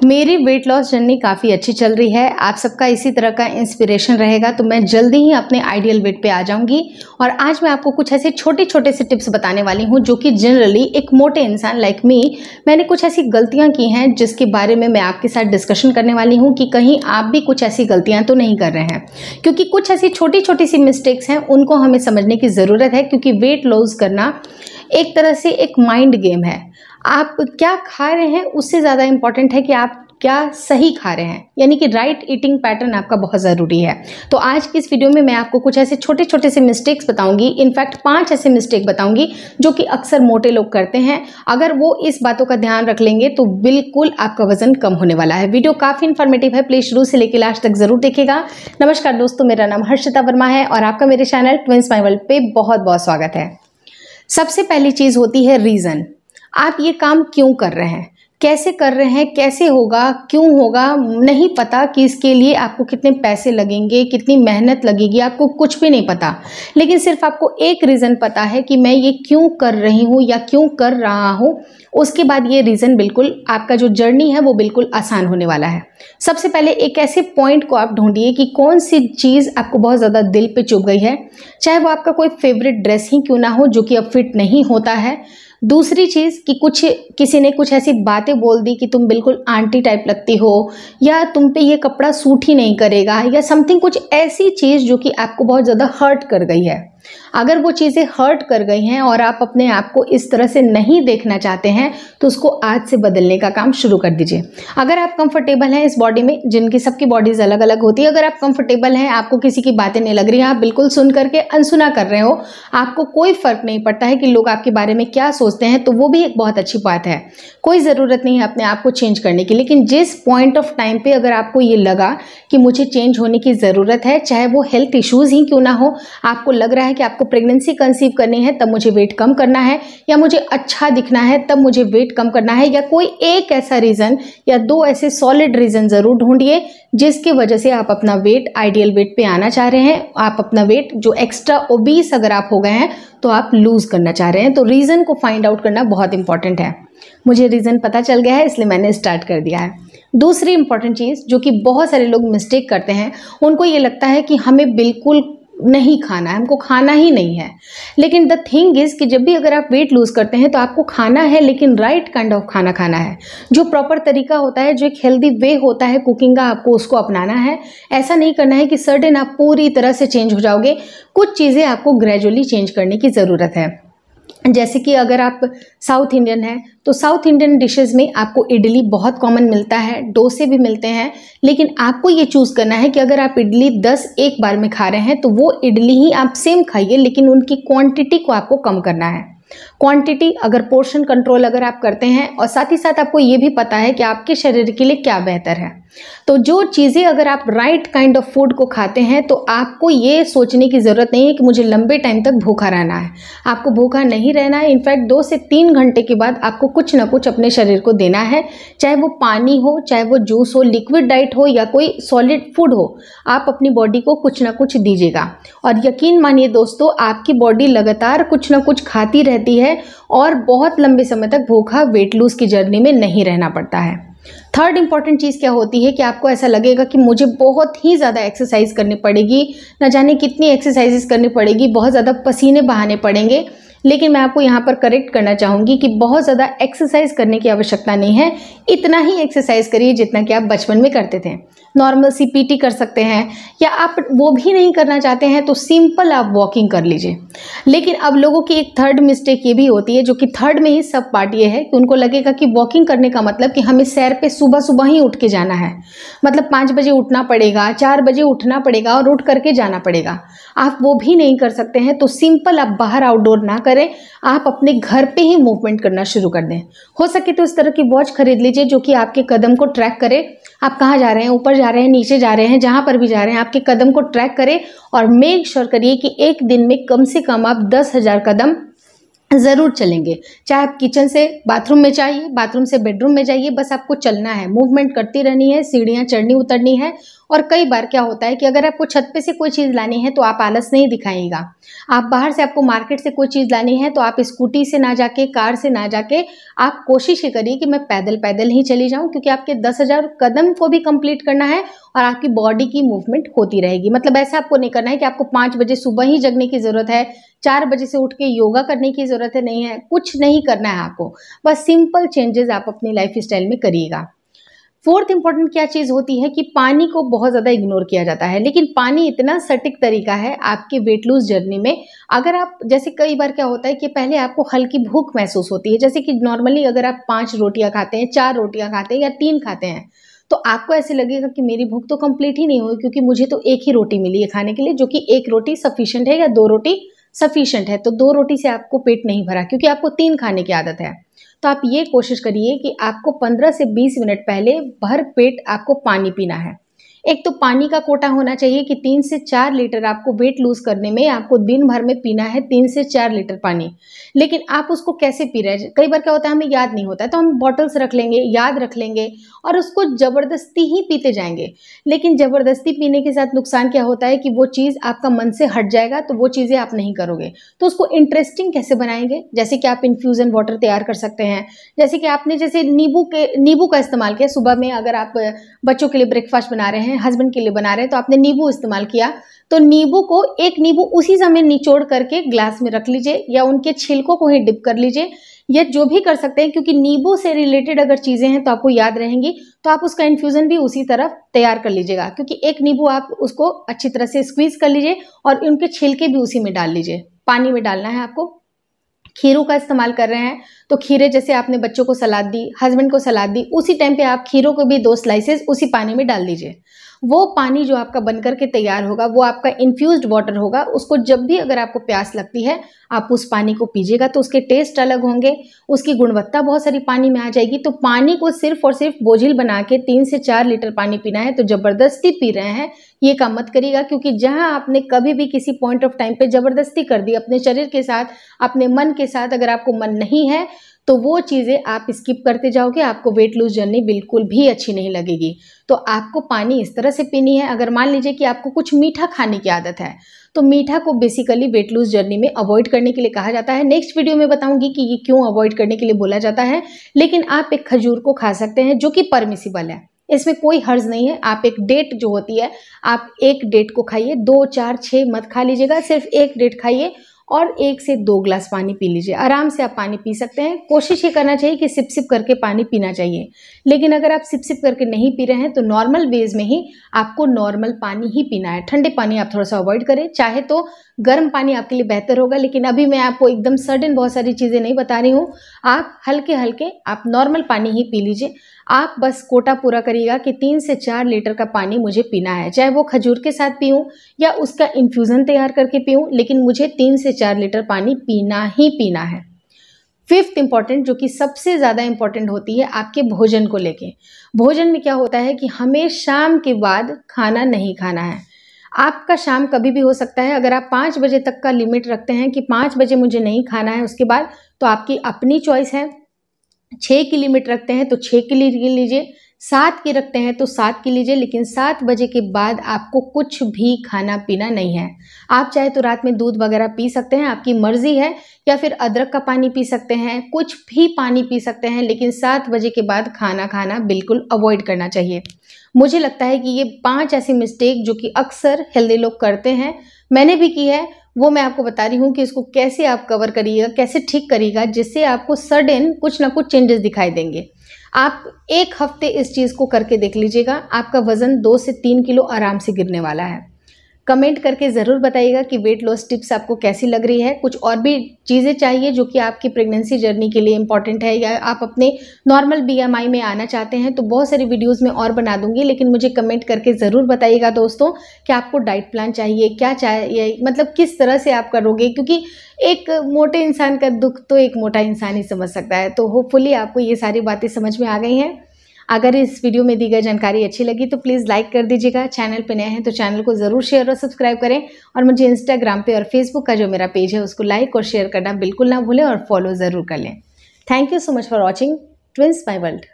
मेरी weight loss journey काफ़ी अच्छी चल रही है। आप सबका इसी तरह का इंस्पिरेशन रहेगा तो मैं जल्दी ही अपने आइडियल वेट पे आ जाऊंगी। और आज मैं आपको कुछ ऐसे छोटे छोटे से टिप्स बताने वाली हूँ जो कि जनरली एक मोटे इंसान लाइक मी मैंने कुछ ऐसी गलतियाँ की हैं जिसके बारे में मैं आपके साथ डिस्कशन करने वाली हूँ कि कहीं आप भी कुछ ऐसी गलतियाँ तो नहीं कर रहे हैं, क्योंकि कुछ ऐसी छोटी छोटी सी मिस्टेक्स हैं उनको हमें समझने की ज़रूरत है। क्योंकि वेट लॉस करना एक तरह से एक माइंड गेम है। आप क्या खा रहे हैं उससे ज़्यादा इम्पॉर्टेंट है कि आप क्या सही खा रहे हैं, यानी कि राइट ईटिंग पैटर्न आपका बहुत ज़रूरी है। तो आज की इस वीडियो में मैं आपको कुछ ऐसे छोटे छोटे से मिस्टेक्स बताऊंगी। इनफैक्ट 5 ऐसे मिस्टेक बताऊंगी जो कि अक्सर मोटे लोग करते हैं। अगर वो इस बातों का ध्यान रख लेंगे तो बिल्कुल आपका वजन कम होने वाला है। वीडियो काफ़ी इन्फॉर्मेटिव है, प्लीज शुरू से लेकर लास्ट तक जरूर देखिएगा। नमस्कार दोस्तों, मेरा नाम हर्षिता वर्मा है और आपका मेरे चैनल ट्विंस माय वर्ल्ड पे बहुत बहुत स्वागत है। सबसे पहली चीज़ होती है रीज़न। आप ये काम क्यों कर रहे हैं, कैसे कर रहे हैं, कैसे होगा, क्यों होगा, नहीं पता कि इसके लिए आपको कितने पैसे लगेंगे, कितनी मेहनत लगेगी, आपको कुछ भी नहीं पता। लेकिन सिर्फ आपको एक रीज़न पता है कि मैं ये क्यों कर रही हूँ या क्यों कर रहा हूँ। उसके बाद ये रीज़न बिल्कुल आपका जो जर्नी है वो बिल्कुल आसान होने वाला है। सबसे पहले एक ऐसे पॉइंट को आप ढूंढिए कि कौन सी चीज़ आपको बहुत ज़्यादा दिल पे चुभ गई है, चाहे वो आपका कोई फेवरेट ड्रेस ही क्यों ना हो जो कि अब फिट नहीं होता है। दूसरी चीज़ कि किसी ने कुछ ऐसी बातें बोल दी कि तुम बिल्कुल आंटी टाइप लगती हो, या तुम पे ये कपड़ा सूट ही नहीं करेगा, या समथिंग कुछ ऐसी चीज़ जो कि आपको बहुत ज़्यादा हर्ट कर गई है। अगर वो चीज़ें हर्ट कर गई हैं और आप अपने आप को इस तरह से नहीं देखना चाहते हैं तो उसको आज से बदलने का काम शुरू कर दीजिए। अगर आप कंफर्टेबल हैं इस बॉडी में, जिनकी सबकी बॉडीज़ अलग अलग होती है, अगर आप कंफर्टेबल हैं, आपको किसी की बातें नहीं लग रही हैं, आप बिल्कुल सुन करके अनसुना कर रहे हो, आपको कोई फ़र्क नहीं पड़ता है कि लोग आपके बारे में क्या सोचते हैं, तो वो भी एक बहुत अच्छी बात है। कोई ज़रूरत नहीं है अपने आप को चेंज करने की। लेकिन जिस पॉइंट ऑफ टाइम पे अगर आपको ये लगा कि मुझे चेंज होने की ज़रूरत है, चाहे वो हेल्थ इश्यूज़ ही क्यों ना हो, आपको लग रहा है कि आपको प्रेगनेंसी कंसीव करनी है तब मुझे वेट कम करना है, या मुझे अच्छा दिखना है तब मुझे वेट कम करना है, या कोई एक ऐसा रीज़न या 2 ऐसे सॉलिड रीज़न ज़रूर ढूंढिए जिसकी वजह से आप अपना वेट आइडियल वेट पे आना चाह रहे हैं। आप अपना वेट जो एक्स्ट्रा ओबीस अगर आप हो गए हैं तो आप लूज़ करना चाह रहे हैं। तो रीज़न को फाइंड आउट करना बहुत इंपॉर्टेंट है। मुझे रीज़न पता चल गया है, इसलिए मैंने स्टार्ट कर दिया है। दूसरी इंपॉर्टेंट चीज़ जो कि बहुत सारे लोग मिस्टेक करते हैं, उनको ये लगता है कि हमें बिल्कुल नहीं खाना है, हमको खाना ही नहीं है। लेकिन द थिंग इज़ कि जब भी अगर आप वेट लूज़ करते हैं तो आपको खाना है, लेकिन राइट काइंड ऑफ खाना खाना है। जो प्रॉपर तरीका होता है, जो एक हेल्दी वे होता है कुकिंग का, आपको उसको अपनाना है। ऐसा नहीं करना है कि सडन आप पूरी तरह से चेंज हो जाओगे। कुछ चीज़ें आपको ग्रेजुअली चेंज करने की ज़रूरत है। जैसे कि अगर आप साउथ इंडियन हैं तो साउथ इंडियन डिशेस में आपको इडली बहुत कॉमन मिलता है, डोसे भी मिलते हैं। लेकिन आपको ये चूज़ करना है कि अगर आप इडली 10 एक बार में खा रहे हैं तो वो इडली ही आप सेम खाइए, लेकिन उनकी क्वांटिटी को आपको कम करना है। क्वांटिटी, अगर पोर्शन कंट्रोल अगर आप करते हैं और साथ ही साथ आपको ये भी पता है कि आपके शरीर के लिए क्या बेहतर है, तो जो चीज़ें अगर आप राइट काइंड ऑफ फूड को खाते हैं तो आपको ये सोचने की ज़रूरत नहीं है कि मुझे लंबे टाइम तक भूखा रहना है। आपको भूखा नहीं रहना है। इनफैक्ट 2 से 3 घंटे के बाद आपको कुछ ना कुछ अपने शरीर को देना है, चाहे वो पानी हो, चाहे वो जूस हो, लिक्विड डाइट हो, या कोई सॉलिड फूड हो। आप अपनी बॉडी को कुछ ना कुछ दीजिएगा। और यकीन मानिए दोस्तों, आपकी बॉडी लगातार कुछ ना कुछ खाती रहती है और बहुत लंबे समय तक भूखा वेट लूज की जर्नी में नहीं रहना पड़ता है। थर्ड इंपॉर्टेंट चीज़ क्या होती है कि आपको ऐसा लगेगा कि मुझे बहुत ही ज़्यादा एक्सरसाइज करनी पड़ेगी, न जाने कितनी एक्सरसाइजेस करनी पड़ेगी, बहुत ज़्यादा पसीने बहाने पड़ेंगे। लेकिन मैं आपको यहाँ पर करेक्ट करना चाहूँगी कि बहुत ज़्यादा एक्सरसाइज करने की आवश्यकता नहीं है। इतना ही एक्सरसाइज करिए जितना कि आप बचपन में करते थे। नॉर्मल सी पीटी कर सकते हैं, या आप वो भी नहीं करना चाहते हैं तो सिंपल आप वॉकिंग कर लीजिए। लेकिन अब लोगों की एक थर्ड मिस्टेक ये भी होती है, जो कि थर्ड में ही सब पार्ट ये है कि उनको लगेगा कि वॉकिंग करने का मतलब कि हमें सैर पे सुबह सुबह ही उठ के जाना है। मतलब 5 बजे उठना पड़ेगा, 4 बजे उठना पड़ेगा और उठ करके जाना पड़ेगा। आप वो भी नहीं कर सकते हैं तो सिंपल आप बाहर आउटडोर ना करें, आप अपने घर पे ही मूवमेंट करना शुरू कर दें। हो सके तो इस तरह की वॉच खरीद लीजिए जो कि आपके कदम को ट्रैक करे। आप कहाँ जा रहे हैं, ऊपर जा रहे हैं, नीचे जा रहे हैं, जहाँ पर भी जा रहे हैं आपके कदम को ट्रैक करें। और मेक श्योर करिए कि एक दिन में कम से कम आप 10,000 कदम ज़रूर चलेंगे। चाहे आप किचन से बाथरूम में जाइए, बाथरूम से बेडरूम में जाइए, बस आपको चलना है, मूवमेंट करती रहनी है, सीढ़ियाँ चढ़नी उतरनी है। और कई बार क्या होता है कि अगर आपको छत पे से कोई चीज़ लानी है तो आप आलस नहीं दिखाइएगा। आप बाहर से आपको मार्केट से कोई चीज़ लानी है तो आप स्कूटी से ना जाके, कार से ना जाके, आप कोशिश ये करिए कि मैं पैदल पैदल ही चली जाऊँ, क्योंकि आपके 10,000 कदम को भी कंप्लीट करना है और आपकी बॉडी की मूवमेंट होती रहेगी। मतलब ऐसा आपको नहीं करना है कि आपको 5 बजे सुबह ही जगने की ज़रूरत है, 4 बजे से उठ के योगा करने की ज़रूरत है, नहीं है, कुछ नहीं करना है आपको। बस सिंपल चेंजेस आप अपनी लाइफ स्टाइल में करिएगा। फोर्थ इंपॉर्टेंट क्या चीज़ होती है कि पानी को बहुत ज़्यादा इग्नोर किया जाता है, लेकिन पानी इतना सटीक तरीका है आपके वेट लूज जर्नी में। अगर आप, जैसे कई बार क्या होता है कि पहले आपको हल्की भूख महसूस होती है, जैसे कि नॉर्मली अगर आप 5 रोटियां खाते हैं, 4 रोटियां खाते हैं या 3 खाते हैं, तो आपको ऐसे लगेगा कि मेरी भूख तो कंप्लीट ही नहीं हुई, क्योंकि मुझे तो एक ही रोटी मिली है खाने के लिए, जो कि 1 रोटी सफिशिएंट है या 2 रोटी सफिशिएंट है। तो 2 रोटी से आपको पेट नहीं भरा, क्योंकि आपको 3 खाने की आदत है। तो आप ये कोशिश करिए कि आपको 15 से 20 मिनट पहले भर पेट आपको पानी पीना है। एक तो पानी का कोटा होना चाहिए कि 3 से 4 लीटर आपको वेट लूज करने में आपको दिन भर में पीना है, 3 से 4 लीटर पानी। लेकिन आप उसको कैसे पी रहे हैं, कई बार क्या होता है हमें याद नहीं होता है, तो हम बॉटल्स रख लेंगे, याद रख लेंगे और उसको ज़बरदस्ती ही पीते जाएंगे। लेकिन ज़बरदस्ती पीने के साथ नुकसान क्या होता है कि वो चीज़ आपका मन से हट जाएगा, तो वो चीज़ें आप नहीं करोगे। तो उसको इंटरेस्टिंग कैसे बनाएंगे, जैसे कि आप इन्फ्यूज़न वाटर तैयार कर सकते हैं। जैसे कि आपने जैसे नींबू का इस्तेमाल किया सुबह में, अगर आप बच्चों के लिए ब्रेकफास्ट बना रहे हैं, हस्बैंड के लिए बना रहे हैं, तो आपने नींबू इस्तेमाल किया, तो नींबू को, एक नींबू उसी समय निचोड़ करके ग्लास में रख लीजिए या उनके छिलकों को ही डिप कर लीजिए, या जो भी कर सकते हैं, क्योंकि नींबू से रिलेटेड अगर चीज़ें हैं तो आपको याद रहेंगी। तो आप उसका इन्फ्यूज़न भी उसी तरफ तैयार कर लीजिएगा, क्योंकि एक नींबू आप उसको अच्छी तरह से स्क्वीज़ कर लीजिए और उनके छिलके भी उसी में डाल लीजिए। पानी में डालना है आपको। खीरों का इस्तेमाल कर रहे हैं तो खीरे, जैसे आपने बच्चों को सलाद दी, हस्बैंड को सलाद दी, उसी टाइम पे आप खीरों को भी 2 स्लाइसेस उसी पानी में डाल दीजिए। वो पानी जो आपका बनकर के तैयार होगा वो आपका इन्फ्यूज्ड वाटर होगा। उसको जब भी अगर आपको प्यास लगती है आप उस पानी को पीजिएगा, तो उसके टेस्ट अलग होंगे, उसकी गुणवत्ता बहुत सारी पानी में आ जाएगी। तो पानी को सिर्फ और सिर्फ बोझिल बना के 3 से 4 लीटर पानी पीना है, तो जबरदस्ती पी रहे हैं ये काम मत करिएगा, क्योंकि जहां आपने कभी भी किसी पॉइंट ऑफ टाइम पे जबरदस्ती कर दी अपने शरीर के साथ, अपने मन के साथ, अगर आपको मन नहीं है तो वो चीज़ें आप स्किप करते जाओगे, आपको वेट लूज जर्नी बिल्कुल भी अच्छी नहीं लगेगी। तो आपको पानी इस तरह से पीनी है। अगर मान लीजिए कि आपको कुछ मीठा खाने की आदत है, तो मीठा को बेसिकली वेट लूज जर्नी में अवॉइड करने के लिए कहा जाता है। नेक्स्ट वीडियो में बताऊंगी कि ये क्यों अवॉइड करने के लिए बोला जाता है। लेकिन आप एक खजूर को खा सकते हैं, जो कि परमिसिबल है, इसमें कोई हर्ज नहीं है। आप एक डेट जो होती है, आप एक डेट को खाइए, 2, 4, 6 मत खा लीजिएगा, सिर्फ एक डेट खाइए और 1 से 2 ग्लास पानी पी लीजिए। आराम से आप पानी पी सकते हैं। कोशिश ये करना चाहिए कि सिप सिप करके पानी पीना चाहिए। लेकिन अगर आप सिप सिप करके नहीं पी रहे हैं तो नॉर्मल बेस में ही आपको नॉर्मल पानी ही पीना है। ठंडे पानी आप थोड़ा सा अवॉइड करें, चाहे तो गर्म पानी आपके लिए बेहतर होगा। लेकिन अभी मैं आपको एकदम सडन बहुत सारी चीज़ें नहीं बता रही हूँ, आप हल्के हल्के आप नॉर्मल पानी ही पी लीजिए। आप बस कोटा पूरा करिएगा कि 3 से 4 लीटर का पानी मुझे पीना है, चाहे वो खजूर के साथ पीऊँ या उसका इन्फ्यूज़न तैयार करके पीऊँ, लेकिन मुझे 3 से 4 लीटर पानी पीना ही पीना है। फिफ्थ इंपॉर्टेंट, जो कि सबसे ज़्यादा इंपॉर्टेंट होती है आपके भोजन को लेके। भोजन में क्या होता है कि हमें शाम के बाद खाना नहीं खाना है। आपका शाम कभी भी हो सकता है। अगर आप 5 बजे तक का लिमिट रखते हैं कि 5 बजे मुझे नहीं खाना है उसके बाद, तो आपकी अपनी चॉइस है। 6 की लिमिट रखते हैं तो 6 की लीजिए, 7 की रखते हैं तो 7 की लीजिए, लेकिन 7 बजे के बाद आपको कुछ भी खाना पीना नहीं है। आप चाहे तो रात में दूध वगैरह पी सकते हैं, आपकी मर्जी है, या फिर अदरक का पानी पी सकते हैं, कुछ भी पानी पी सकते हैं, लेकिन 7 बजे के बाद खाना खाना बिल्कुल अवॉइड करना चाहिए। मुझे लगता है कि ये 5 ऐसी मिस्टेक जो कि अक्सर हेल्दी लोग करते हैं, मैंने भी की है, वो मैं आपको बता रही हूँ कि इसको कैसे आप कवर करिएगा, कैसे ठीक करिएगा, जिससे आपको सडन कुछ ना कुछ चेंजेस दिखाई देंगे। आप 1 हफ्ते इस चीज़ को करके देख लीजिएगा, आपका वज़न 2 से 3 किलो आराम से गिरने वाला है। कमेंट करके ज़रूर बताइएगा कि वेट लॉस टिप्स आपको कैसी लग रही है। कुछ और भी चीज़ें चाहिए जो कि आपकी प्रेगनेंसी जर्नी के लिए इंपॉर्टेंट है, या आप अपने नॉर्मल BMI में आना चाहते हैं, तो बहुत सारी वीडियोस में और बना दूंगी। लेकिन मुझे कमेंट करके ज़रूर बताइएगा दोस्तों कि आपको डाइट प्लान चाहिए, क्या चाहिए, मतलब किस तरह से आप करोगे, क्योंकि एक मोटे इंसान का दुख तो एक मोटा इंसान ही समझ सकता है। तो होपफुली आपको ये सारी बातें समझ में आ गई हैं। अगर इस वीडियो में दी गई जानकारी अच्छी लगी तो प्लीज़ लाइक कर दीजिएगा। चैनल पे नए हैं तो चैनल को ज़रूर शेयर और सब्सक्राइब करें, और मुझे इंस्टाग्राम पे और फेसबुक का जो मेरा पेज है उसको लाइक और शेयर करना बिल्कुल ना भूलें और फॉलो ज़रूर कर लें। Thank you so much for watching twins my world.